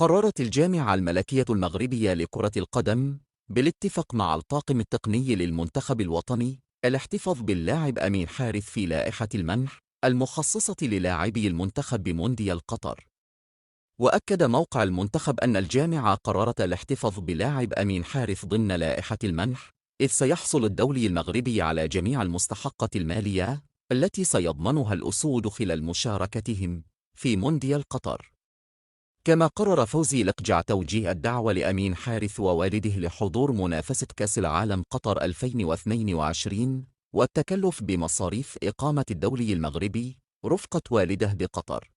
قررت الجامعة الملكية المغربية لكرة القدم بالاتفاق مع الطاقم التقني للمنتخب الوطني الاحتفاظ باللاعب أمين حارث في لائحة المنح المخصصة للاعبي المنتخب بمونديال قطر. وأكد موقع المنتخب أن الجامعة قررت الاحتفاظ بلاعب أمين حارث ضمن لائحة المنح، إذ سيحصل الدولي المغربي على جميع المستحقات المالية التي سيضمنها الأسود خلال مشاركتهم في مونديال قطر. كما قرر فوزي لقجع توجيه الدعوة لأمين حارث ووالده لحضور منافسة كأس العالم قطر 2022 والتكلف بمصاريف إقامة الدولي المغربي رفقة والده بقطر.